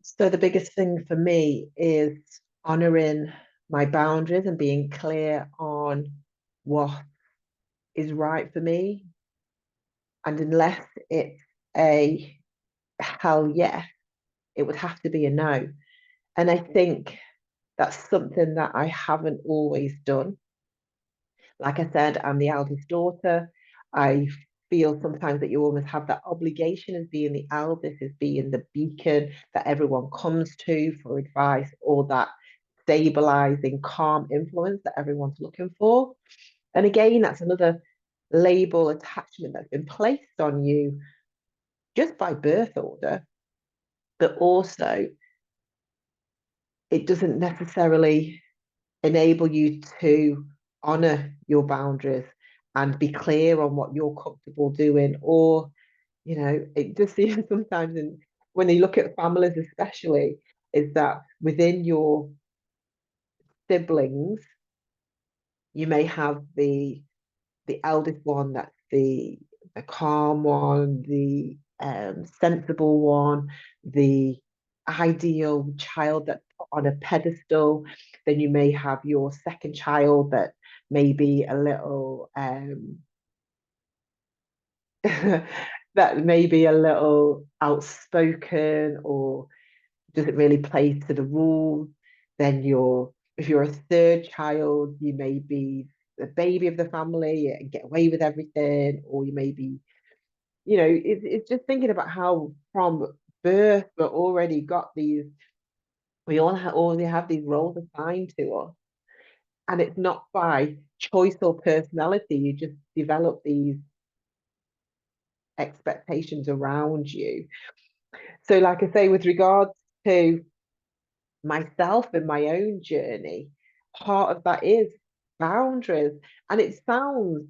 So the biggest thing for me is honoring my boundaries and being clear on what is right for me. And unless it's a hell yes, it would have to be a no. And I think that's something that I haven't always done. Like I said, I'm the eldest daughter. I feel sometimes that you almost have that obligation as being the eldest, as being the beacon that everyone comes to for advice, or that stabilizing, calm influence that everyone's looking for. And again, that's another label attachment that's been placed on you just by birth order, but also it doesn't necessarily enable you to honor your boundaries and be clear on what you're comfortable doing. Or, it just seems sometimes when you look at families, especially, is that within your siblings, you may have the eldest one that's the calm one, the sensible one, the ideal child that's put on a pedestal. Then you may have your second child that may be a little that may be a little outspoken or doesn't really play to the rules. Then if you're a third child, you may be the baby of the family and get away with everything, or you may be, it's just thinking about how from birth we're already got these, already have these roles assigned to us. And it's not by choice or personality, you just develop these expectations around you. So, like I say, with regards to myself and my own journey, part of that is boundaries. And it sounds,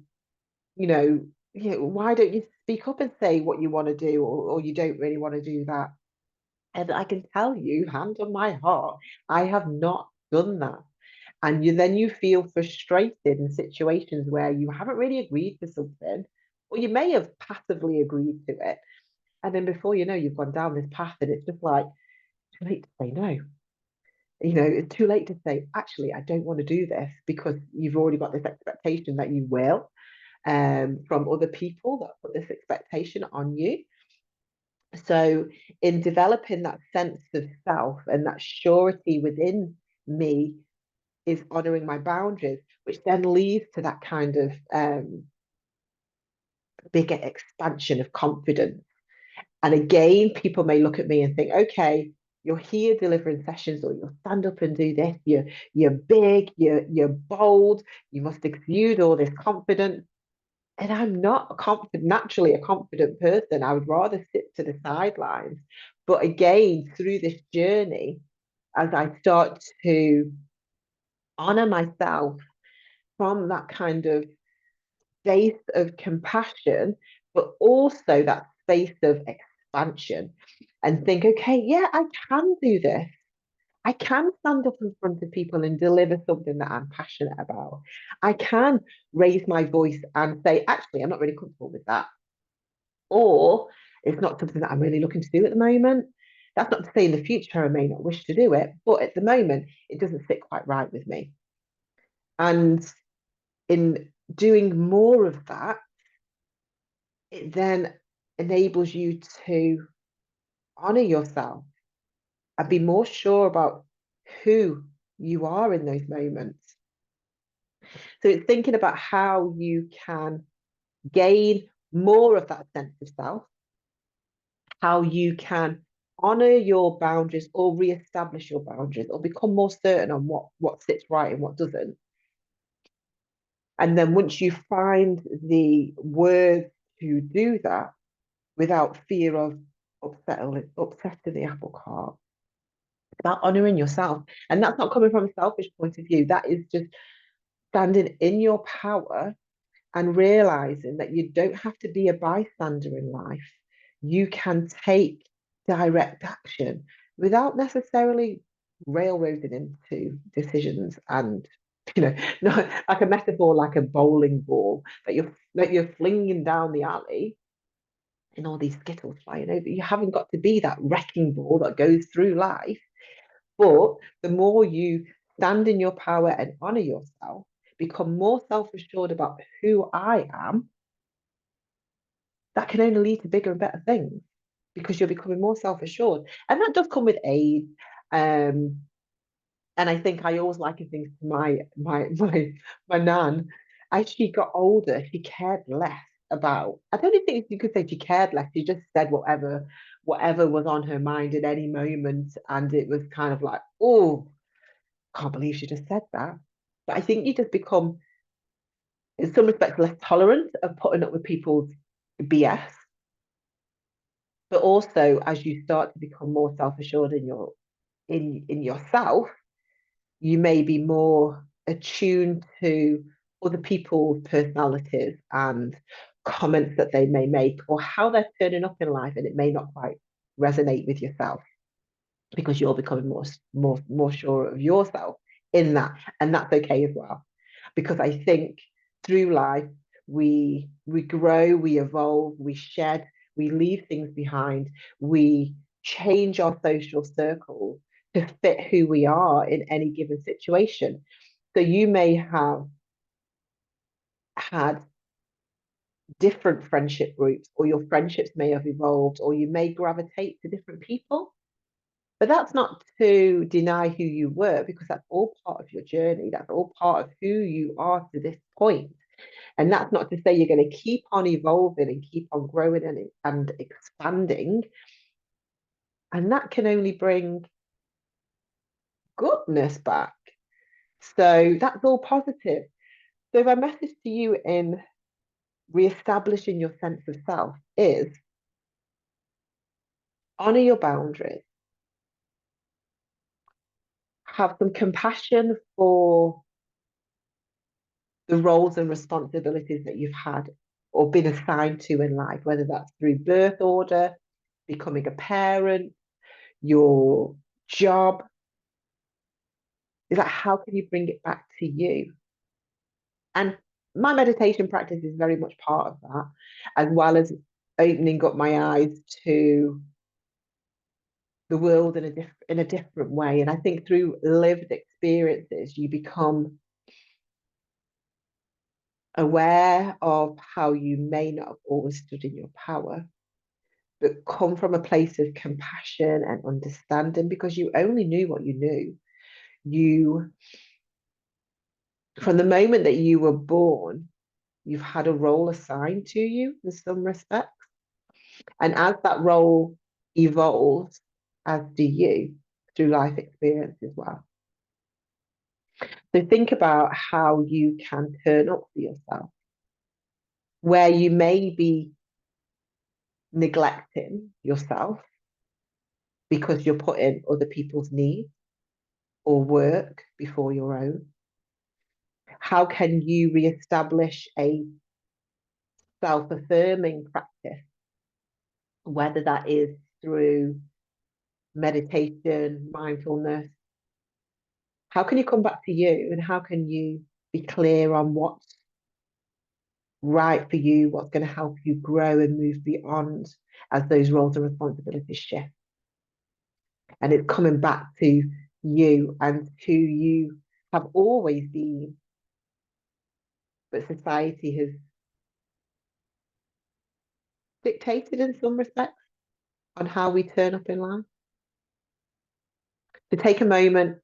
why don't you speak up and say what you want to do, or you don't really want to do that? And I can tell you, hand on my heart, I have not done that. And then you feel frustrated in situations where you haven't really agreed to something, or you may have passively agreed to it. And then before you know, you've gone down this path, and it's just like too late to say no. It's too late to say, actually, I don't want to do this, because you've already got this expectation that you will, from other people that put this expectation on you. So, in developing that sense of self and that surety within me, is honoring my boundaries, which then leads to that kind of bigger expansion of confidence. And again, people may look at me and think, okay, you're here delivering sessions, or you'll stand up and do this. You're big, you're bold, you must exude all this confidence. And I'm not naturally a confident person. I would rather sit to the sidelines. But again, through this journey, as I start to honor myself from that kind of space of compassion, but also that space of expansion, and think, okay, yeah, I can do this. I can stand up in front of people and deliver something that I'm passionate about. I can raise my voice and say, actually, I'm not really comfortable with that. Or it's not something that I'm really looking to do at the moment. That's not to say in the future I may not wish to do it, but at the moment, it doesn't sit quite right with me. And in doing more of that, it then enables you to honor yourself and be more sure about who you are in those moments. So it's thinking about how you can gain more of that sense of self, how you can honor your boundaries or re-establish your boundaries, or become more certain on what sits right and what doesn't. And then once you find the words to do that without fear of upsetting the apple cart, it's about honoring yourself. And that's not coming from a selfish point of view. That is just standing in your power and realizing that you don't have to be a bystander in life. You can take direct action without necessarily railroading into decisions, and not like a metaphor, like a bowling ball that you're flinging down the alley. in all these skittles flying over. You haven't got to be that wrecking ball that goes through life. But the more you stand in your power and honor yourself, become more self assured about who I am, that can only lead to bigger and better things because you're becoming more self assured. And that does come with age. Um, and I think I always liken things to my nan. As she got older, she cared less about. I don't even think you could say she cared less. She just said whatever was on her mind at any moment, and it was kind of like, oh, can't believe she just said that. But I think you just become, in some respects, less tolerant of putting up with people's BS. But also, as you start to become more self assured in yourself, you may be more attuned to other people's personalities and comments that they may make or how they're turning up in life, and it may not quite resonate with yourself because you're becoming more sure of yourself in that, and that's okay as well. Because I think through life we grow, we evolve, we shed, we leave things behind, we change our social circles to fit who we are in any given situation. So you may have had different friendship groups, or your friendships may have evolved, or you may gravitate to different people. But that's not to deny who you were, because that's all part of your journey. That's all part of who you are to this point. And that's not to say you're going to keep on evolving and keep on growing and expanding. And that can only bring goodness back. So that's all positive. So my message to you in reestablishing your sense of self is honor your boundaries, have some compassion for the roles and responsibilities that you've had or been assigned to in life, whether that's through birth order, becoming a parent, your job. Is that how can you bring it back to you? And my meditation practice is very much part of that, as well as opening up my eyes to the world in a different way. And I think through lived experiences, you become aware of how you may not have always stood in your power, but come from a place of compassion and understanding because you only knew what you knew. You, from the moment that you were born, you've had a role assigned to you in some respects. And as that role evolves, as do you through life experience as well. So think about how you can turn up for yourself, where you may be neglecting yourself because you're putting other people's needs or work before your own. How can you reestablish a self affirming practice, whether that is through meditation, mindfulness? How can you come back to you and how can you be clear on what's right for you, what's going to help you grow and move beyond as those roles and responsibilities shift? And it's coming back to you and who you have always been, but society has dictated in some respects on how we turn up in life. To take a moment,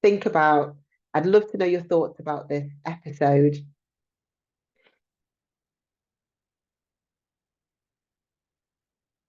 think about, I'd love to know your thoughts about this episode.